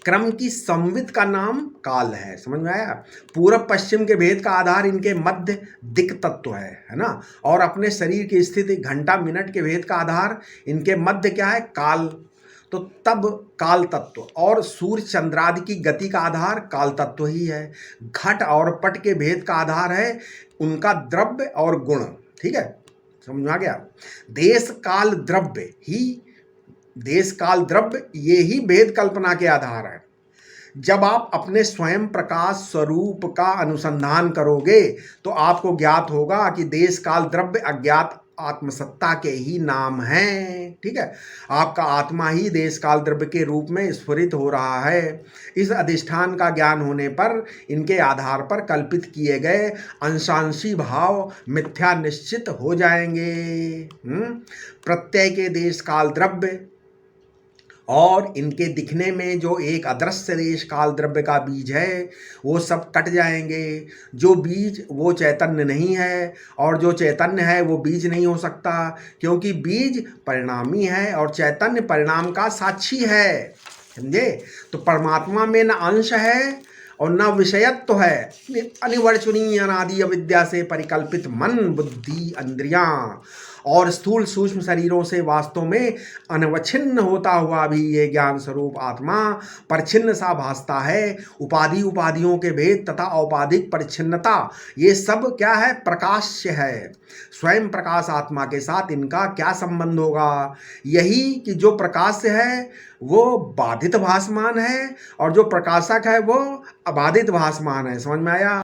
क्रम की संवित का नाम काल है। समझ में आया? पूरब पश्चिम के भेद का आधार इनके मध्य दिक् तत्व है ना। और अपने शरीर की स्थिति घंटा मिनट के भेद का आधार इनके मध्य क्या है? काल। तो तब काल तत्व और सूर्य चंद्रादि की गति का आधार काल तत्व ही है। घट और पट के भेद का आधार है उनका द्रव्य और गुण। ठीक है, समझ में आ गया? देश काल द्रव्य ही, देश काल द्रव्य ये ही भेद कल्पना के आधार है। जब आप अपने स्वयं प्रकाश स्वरूप का अनुसंधान करोगे तो आपको ज्ञात होगा कि देश काल द्रव्य अज्ञात आत्मसत्ता के ही नाम हैं। ठीक है, आपका आत्मा ही देश काल द्रव्य के रूप में स्फुरित हो रहा है। इस अधिष्ठान का ज्ञान होने पर इनके आधार पर कल्पित किए गए अंशांशी भाव मिथ्या निश्चित हो जाएंगे। प्रत्यय के देश काल द्रव्य और इनके दिखने में जो एक अदृश्य देश काल द्रव्य का बीज है वो सब कट जाएंगे। जो बीज वो चैतन्य नहीं है और जो चैतन्य है वो बीज नहीं हो सकता, क्योंकि बीज परिणामी है और चैतन्य परिणाम का साक्षी है। समझे? तो परमात्मा में न अंश है और न विषयत्व है। अनिवर्चनीय अनादि अविद्या से परिकल्पित मन बुद्धि इंद्रियां और स्थूल सूक्ष्म शरीरों से वास्तव में अनवच्छिन्न होता हुआ भी ये ज्ञान स्वरूप आत्मा परिच्छिन्न सा भासता है। उपाधि उपाधियों के भेद तथा औपाधिक परिच्छिन्नता ये सब क्या है? प्रकाश्य है। स्वयं प्रकाश आत्मा के साथ इनका क्या संबंध होगा? यही कि जो प्रकाश्य है वो बाधित भासमान है और जो प्रकाशक है वो अबाधित भासमान है। समझ में आया?